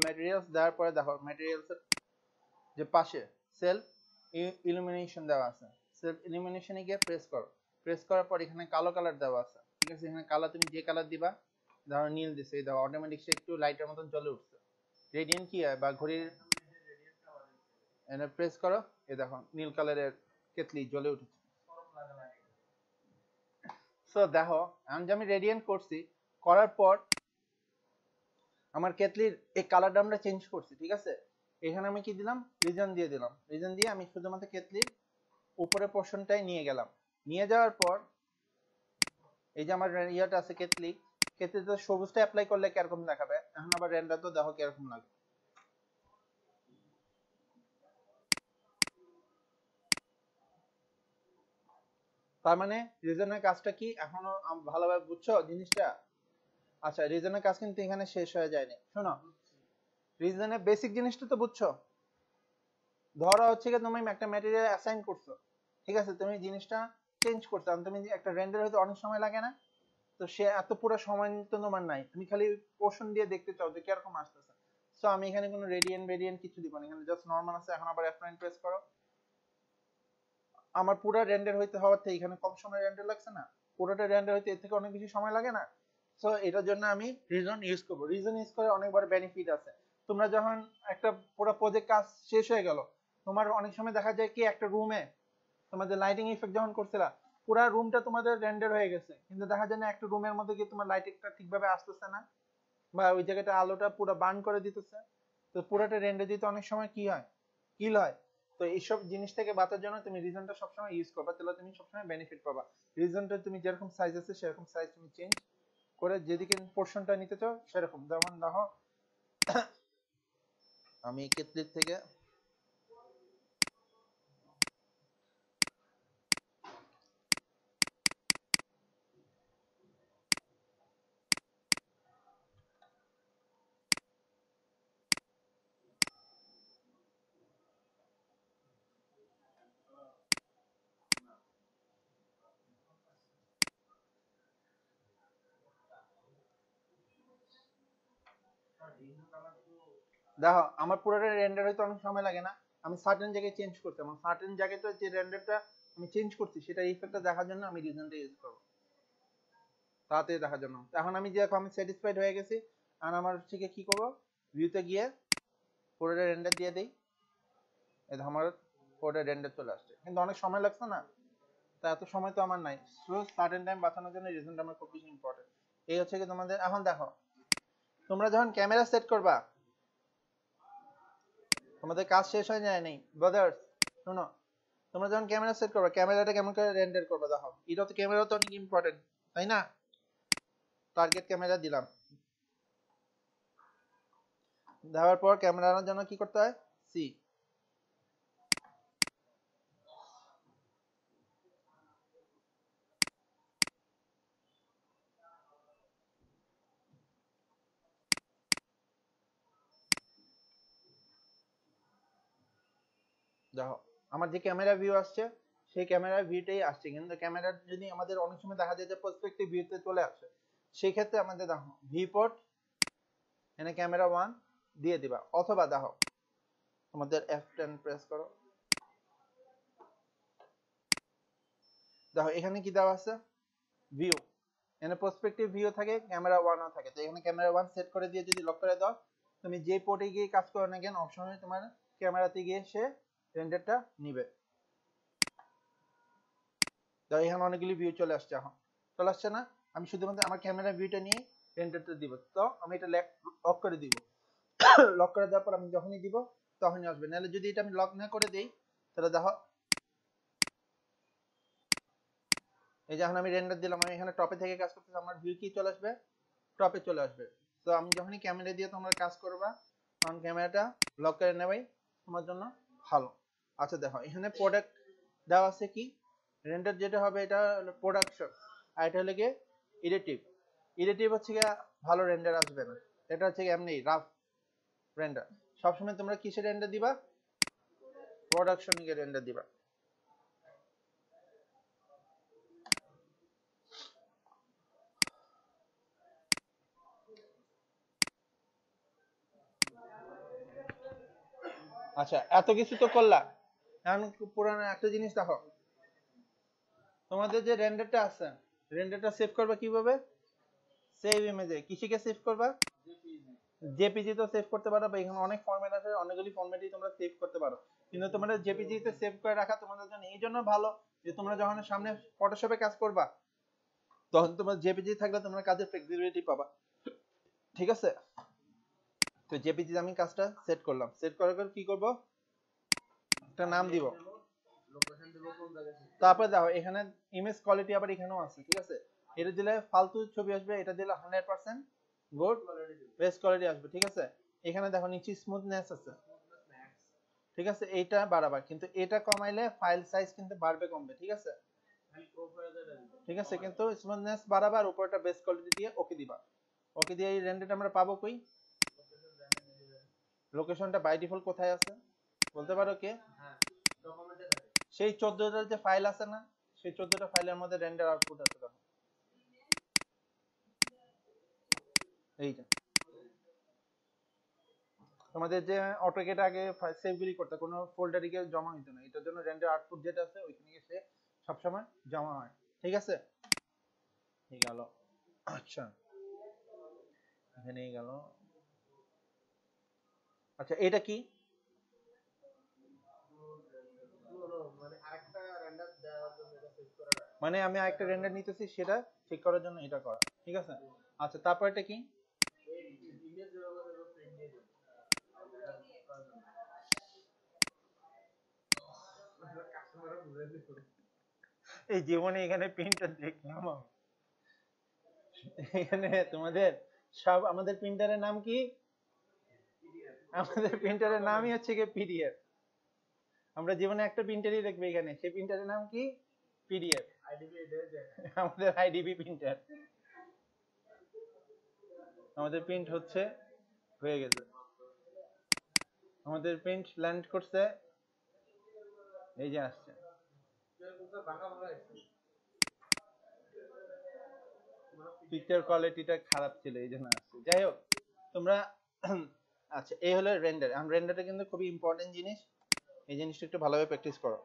Materials দেওয়ার পরে দেখো ম্যাটেরিয়ালসের যে পাশে সেলফ ইলুমিনেশন দেওয়া আছে, সেলফ ইলুমিনেশনে গিয়ে প্রেস করো। প্রেস করার পর এখানে কালো কালার দেওয়া আছে, ঠিক আছে? এখানে কালার তুমি যে কালার দিবা, ধরো নীল দিছে, এই দেখো অটোমেটিক সে একটু লাইটের মতন জ্বলে উঠছে। রেডিয়েন্ট কি হয় বা ঘড়ির এনে প্রেস করো, এই দেখো নীল কালারের কেতলি জ্বলে উঠেছে। সো দেখো আমি রেডিয়েন্ট করছি, করার পর আমার কেতলির এই কালারটা আমরা চেঞ্জ করছি, ঠিক আছে? এখানে আমি কি দিলাম, রিজন দিয়ে দিলাম। রিজন দিয়ে আমি শুধুমাত্র কেতলির উপরের পোর্শনটাই নিয়ে গেলাম। নিয়ে যাওয়ার পর এই যে আমার ইয়াটা আছে কেতলি, কেতলিতে সবুজটা অ্যাপ্লাই করলে কিরকম দেখাবে, এখন আবার রেন্ডার তো দেখো কিরকম লাগে। তার মানে রিজনের কাজটা কি এখনো ভালোভাবে বুঝছো জিনিসটা? আচ্ছা, রিজনের কাজ কিন্তু এখানে শেষ হয়ে যায়নি, শোনো। রিজনের বেসিক জিনিসটা তো বুঝছো। ধরো হচ্ছে কি তুমি একটা ম্যাটেরিয়াল অ্যাসাইন করছো, ঠিক আছে? তুমি জিনিসটা চেঞ্জ করছো, তুমি একটা রেন্ডার হতে অনেক সময় লাগে না? তো সে এত পুরো সময় তো তোমার নাই, তুমি খালি পোর্শন দিয়ে দেখতে চাও যে কিরকম আসতেছে। সো আমি এখানে কোনো রেডিয়েন্ট ভেরিয়েন্ট কিছু দিব না, এখানে জাস্ট নরমাল আছে। এখন আবার F9 প্রেস করো, আমার পুরো রেন্ডার হইতে হওয়ার থেকে এখানে কম সময় রেন্ডার লাগছে না? পুরোটা রেন্ডার হইতে এর থেকে অনেক বেশি সময় লাগে না? সো এটার জন্য আমি রিজন ইউজ করবো। রিজন ইউজ করে অনেক বড় বেনিফিট আছে। তোমরা যখন একটা পুরো প্রজেক্ট কাজ শেষ হয়ে গেল, তোমার অনেক সময় দেখা যায় কি একটা রুমে তোমাদের লাইটিং ইফেক্ট যখন করছিলা, পুরো রুমটা তোমাদের রেন্ডার হয়ে গেছে, কিন্তু দেখা যায় না একটা রুমের মধ্যে গিয়ে তোমার লাইটিংটা ঠিকভাবে আসতেছে না, বা ওই জায়গাটা আলোটা পুরো বার্ন করে দিতেছে। তো পুরোটা রেন্ডার দিতে অনেক সময় কি হয়, কিল হয়। তো এইসব জিনিস থেকে বাঁচার জন্য তুমি রিজনটা সবসময় ইউজ করবা, তাহলে তুমি সবসময় বেনিফিট পাবা। রিজনটা তুমি যেরকম সাইজ আছে সেরকম সাইজ তুমি চেঞ্জ করে যেদিকে পোর্শনটা নিতে চাও সেরকম। যেমন দেখো আমি কেতলির থেকে দেখো আমার পুরোটা রেন্ডার হইতে অনেক সময় লাগে না, আমি সার্টেন জায়গায় চেঞ্জ করতে, আমার সার্টেন জায়গাটা যে রেন্ডারটা আমি চেঞ্জ করছি সেটা ইফেক্টটা দেখার জন্য আমি রিজনটা ইউজ করব, তাড়াতাড়ি দেখার জন্য। এখন আমি যে আমি স্যাটিসফাইড হয়ে গেছি, আর আমার হচ্ছে কি করব, ভিউতে গিয়ে পুরোটা রেন্ডার দিয়ে দেই। এই আমার পুরোটা রেন্ডার চলে আসছে, কিন্তু অনেক সময় লাগছে না? তা এত সময় তো আমার নাই। সো সার্টেন টাইম বাঁচানোর জন্য রিজনটা আমার খুব বেশি ইম্পর্টেন্ট। এই হচ্ছে কি তোমাদের। এখন দেখো তোমরা যখন ক্যামেরা সেট করবা, তোমাদের কাজ শেষ হয়ে যায় নাই ব্রাদার্স, শোনো। তোমরা যখন ক্যামেরা সেট করবে, ক্যামেরাটা কেমন করে রেন্ডার করবে দেখো। এটা তো ক্যামেরা তো অনেক ইম্পর্টেন্ট, তাই না? টার্গেট ক্যামেরা দিলাম, দেওয়ার পর ক্যামেরার জন্য কি করতে হয়, সি। দেখো আমার যে ক্যামেরা ভিউ আসছে সেই ক্যামেরা ভিউটাই আসছে, কিন্তু ক্যামেরা যদি আমাদের অনেক সময় দেখা যায় যে পার্সপেক্টিভ ভিউতে চলে আসে, সেই ক্ষেত্রে আমাদের দেখো ভিপোর্ট এখানে ক্যামেরা 1 দিয়ে দিবা, অথবা দেখো আমাদের F10 প্রেস করো, দেখো এখানে কি দেওয়া আছে, ভিউ। এখানে পার্সপেক্টিভ ভিউ থাকে, ক্যামেরা 1 ও থাকে। তো এখানে ক্যামেরা 1 সেট করে দিয়ে যদি লক করে দাও, তুমি যে পোর্টে গিয়ে কাজ করো না কেন অপশনে তোমার ক্যামেরাতে গিয়ে সে রেন্ডারটা নিবে। তো এখানে অনেকগুলি ভিউ চলে আসছে, এখন চলে আসছে না? আমি শুধুমাত্র আমার ক্যামেরা ভিউটা নিয়ে রেন্ডারটা দিব। তো আমি এটা লক করে দিব। লক করে দেওয়ার পর আমি যখনই দিব তখনই আসবে, নাহলে যদি এটা আমি লক না করে দেই তাহলে দেখো এই যে এখন আমি রেন্ডার দিলাম, আমি এখানে টপে থেকে কাজ করতেছি, আমার ভিউ কি চলে আসবে, টপে চলে আসবে। তো আমি যখনই ক্যামেরা দিয়ে তোমরা কাজ করবা তখন ক্যামেরাটা লক করে নেবাই তোমার জন্য ভালো। আচ্ছা দেখো এখানে প্রোডাক্ট দেওয়া আছে, কি রেন্ডার যেটা হবে এটা হলো প্রোডাকশন, আর এটা হলো গিয়ে ইডিটিভ। ইডিটিভ হচ্ছে গিয়ে ভালো রেন্ডার আসবে না, এটা হচ্ছে এমনি রাফ রেন্ডার। সবসময় তোমরা কিসে রেন্ডার দিবা, প্রোডাকশনে রেন্ডার দিবা। আচ্ছা এত কিছু তো করলা, এখন পুরানো একটা জিনিস দেখো, তোমাদের যে রেন্ডারটা আছে, রেন্ডারটা সেভ করবে কিভাবে? সেভ ইমেজে কিসিকে সেভ করবা? জেপিজি তো সেভ করতে পারো, বা এখানে অনেক ফরম্যাট আছে, অনেকগুলি ফরম্যাটই তোমরা সেভ করতে পারো। কিন্তু তোমরা জেপিজি তে সেভ করে রাখা তোমাদের জন্য এই জন্য ভালো যে তোমরা যখন সামনে ফটোশপে কাজ করবা তখন তোমার জেপিজি থাকলে তোমরা কাজের ফ্লেক্সিবিলিটি পাবা। ঠিক আছে, তো জেপিজি আমি কাজটা সেট করলাম, সেট করার পর কি করব, একটা নাম দিব, তারপর দেখো এখানে ইমেজ কোয়ালিটি আবার এখানেও আছে। ঠিক আছে, এটা দিলে ফালতু ছবি আসবে, এটা দিলে 100% গুড বেস্ট কোয়ালিটি আসবে। ঠিক আছে, এখানে দেখো নিচে স্মুথনেস আছে। ঠিক আছে, এইটা বাড়াবা, কিন্তু এটা কমাইলে ফাইল সাইজ কিন্তু বাড়বে কমবে। ঠিক আছে, ঠিক আছে, কিন্তু স্মুথনেস বাড়াবা আর উপরটা বেস্ট কোয়ালিটি দিয়ে ওকে দিবা। ওকে দিয়ে এই রেন্ডারটা আমরা পাবো কই? লোকেশনটা বাই ডিফল্ট কোথায় আছে বলতে পারো কে? সেই 14টার যে ফাইল আছে না, সেই 14টা ফাইলের মধ্যে রেন্ডার আউটপুট আছে। দেখো এই যে তোমাদের যে অটোকেট আগে সেভগুলি করতে কোনো ফোল্ডারে গিয়ে জমা হইতো না, এটার জন্য রেন্ডার আউটপুট যেটা আছে ওইখানে গিয়ে সে সবসময় জমা হয়। ঠিক আছে, এই গেল। আচ্ছা এখানেই গেল। আচ্ছা এটা কি? মানে আমি আরেকটা রেন্ডার নিতেছি সেটা ঠিক করার জন্য এটা করা। ঠিক আছে, আচ্ছা তারপর এটা কি? এই জীবনে এখানে প্রিন্টার দেখলাম আমি। এখানে তোমাদের সব আমাদের প্রিন্টারের নাম কি? আমাদের প্রিন্টারের নামই হচ্ছে কি পিডিএফ। আমরা জীবনে একটা প্রিন্টারই দেখবে এখানে, সেই প্রিন্টারের নাম কি? পিডিএফ। আমাদের আইডিবি প্রিন্টার। আমাদের প্রিন্ট হচ্ছে, হয়ে গেছে, আমাদের প্রিন্ট ল্যান্ড করছে, এই যে আসছে। পিকচার কোয়ালিটিটা খারাপ ছিল এই জন্য আসছে, যাই হোক তোমরা আচ্ছা এই হলো রেন্ডার। রেন্ডারটা কিন্তু খুবই ইম্পর্টেন্ট জিনিস, এই জিনিসটা একটু ভালোভাবে প্র্যাকটিস করো।